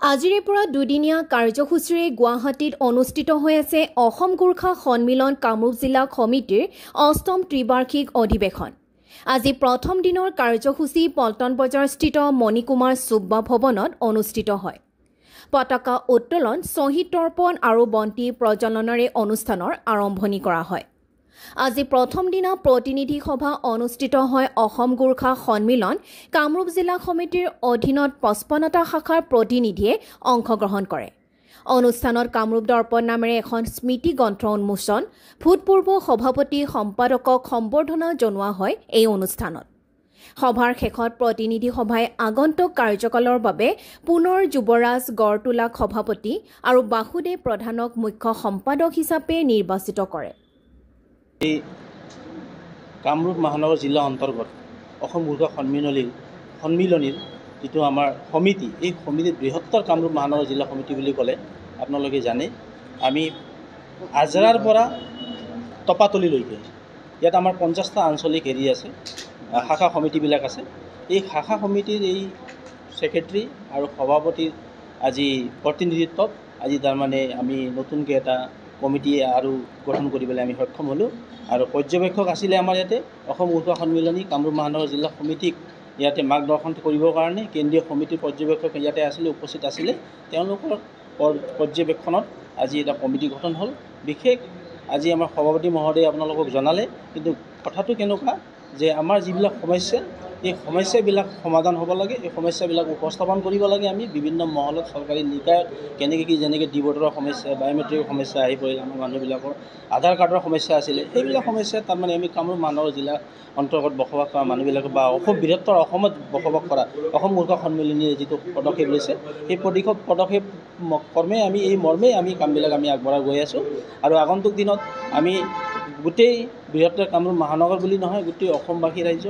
আজিৰে পৰা দুদিনীয়া কাৰ্যসূচীৰে গুৱাহাটীত অনুষ্ঠিত হৈ আছে অসম গোৰ্খা সন্মিলন কামৰূপ জিলা সমিতিৰ ৮ম ত্ৰিবাৰ্ষিক অধিৱেশন। আজি প্ৰথম দিনৰ কাৰ্যসূচী পল্টন বজাৰস্থিত মণিকুমাৰ সুব্বা ভৱনত অনুষ্ঠিত হয়। পতাকা উত্তোলন, শ্বহীদ তৰ্পণ আৰু বন্তি প্ৰজ্বলনেৰে অনুষ্ঠানৰ আৰম্ভণি কৰা হয়। আজি প্ৰথম দিনা প্ৰতিনিধি সভা অনুষ্ঠিত হয় অসম গোৰ্খা সন্মিলন কামৰূপ জিলা সমিতিৰ অধীনত ৫৫টা শাখাৰ প্ৰতিনিধিয়ে অংশগ্ৰহণ কৰে। অনুষ্ঠানত কামৰূপ দৰ্পণ নামেৰে এখন স্মৃতি গ্ৰন্থ উন্মোচন, ভূতপূৰ্ব সভাপতি সম্পাদকক সম্বৰ্ধনা জনোৱা হয়। এই অনুষ্ঠানত সভাৰ শেষত প্ৰতিনিধি সভাই আগন্তুক কাৰ্যকালৰ বাবে পুনৰ যুৱৰাজ গড়তোলাক সভাপতি আৰু বাসুদেৱ প্ৰধানক মুখ্য সম্পাদক হিচাপে নিৰ্বাচিত কৰে। এই কামৰূপ মহানগৰ জিলা অন্তৰ্গত অসম গোৰ্খা সন্মিলনীৰ যিটো আমাৰ সমিতি, এই সমিতিৰ বৃহত্তৰ কামৰূপ মহানগৰ জিলা সমিতি বুলি ক'লে আপোনালোকে জানে। আমি আজৰাৰ পৰা তপাতলিলৈকে ইয়াত আমাৰ ৫০টা আঞ্চলিক হেৰি আছে, শাখা সমিতিবিলাক আছে। এই শাখা সমিতিৰ এই ছেক্ৰেটাৰী আৰু সভাপতিৰ আজি প্ৰতিনিধিত্বত আজি তাৰমানে আমি নতুনকৈ এটা কমিটি আৰু গঠন কৰিবলৈ আমি সক্ষম হ'লোঁ। আৰু পৰ্যবেক্ষক আছিলে আমাৰ ইয়াতে অসম গোৰ্খা সন্মিলনী কামৰূপ মহানগৰ জিলা সমিতিক ইয়াতে মাৰ্গদৰ্শন কৰিবৰ কাৰণে কেন্দ্ৰীয় সমিতিৰ পৰ্যবেক্ষক ইয়াতে আছিলে, উপস্থিত আছিলে। তেওঁলোকৰ পৰ্যবেক্ষণত আজি এটা কমিটি গঠন হ'ল। বিশেষ আজি আমাৰ সভাপতি মহোদয়ে আপোনালোকক জনালে, কিন্তু কথাটো কেনেকুৱা যে আমাৰ যিবিলাক সমস্যা, এই সমস্যাবিলাক সমাধান হ'ব লাগে। এই সমস্যাবিলাক উপস্থাপন কৰিব লাগে আমি বিভিন্ন মহলত, চৰকাৰী নিকায়ত। কেনেকৈ কি যেনেকৈ ডিভোটৰৰ সমস্যা, বায়'মেট্ৰিকৰ সমস্যা আহি পৰিল, আমাৰ মানুহবিলাকৰ আধাৰ কাৰ্ডৰ সমস্যা আছিলে। সেইবিলাক সমস্যা তাৰমানে আমি কামৰূপ মহানগৰ জিলা অন্তৰ্গত বসবাস কৰা মানুহবিলাকে বা বৃহত্তৰ অসমত বসবাস কৰা অসম গোৰ্খা সন্মিলনীয়ে যিটো পদক্ষেপ লৈছে, সেই পদক্ষেপ কৰ্মে আমি এই মৰ্মেই আমি কামবিলাক আমি আগবঢ়াই গৈ আছোঁ। আৰু আগন্তুক দিনত আমি গোটেই বৃহত্তৰ কামৰূপ মহানগৰ বুলি নহয়, গোটেই অসমবাসী ৰাইজ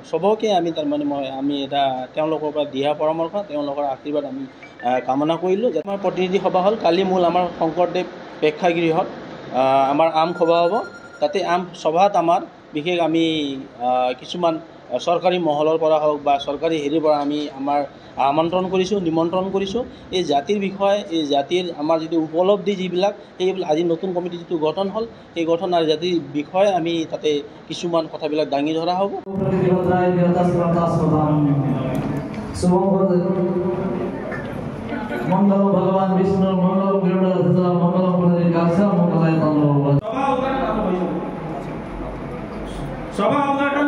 চবকে আমি তাৰমানে আমি এটা তেওঁলোকৰ পৰা দিহা পৰামৰ্শ, তেওঁলোকৰ আশীৰ্বাদ আমি কামনা কৰিলোঁ। যে আমাৰ প্ৰতিনিধি সভা হ'ল কালি মূল আমাৰ শংকৰদেৱ প্ৰেক্ষাগৃহত আমাৰ আম সভা হ'ব। তাতে আম সভাত আমাৰ বিশেষ আমি কিছুমান চৰকাৰী মহলৰ পৰা হওক বা চৰকাৰী হেৰিৰ পৰা আমি আমাৰ নিমন্ত্ৰণ কৰিছোঁ। এই জাতিৰ বিষয়ে, এই জাতিৰ আমাৰ যিটো উপলব্ধি যিবিলাক, সেইবিলাক আজি নতুন কমিটি যিটো গঠন হ'ল, সেই গঠন আৰু জাতিৰ বিষয়ে আমি তাতে কিছুমান কথাবিলাক দাঙি ধৰা হ'ব। মঙ্গল ভগবান বিষ্ণুৰ মঙ্গল মঙ্গল সভা উদ্ঘাটন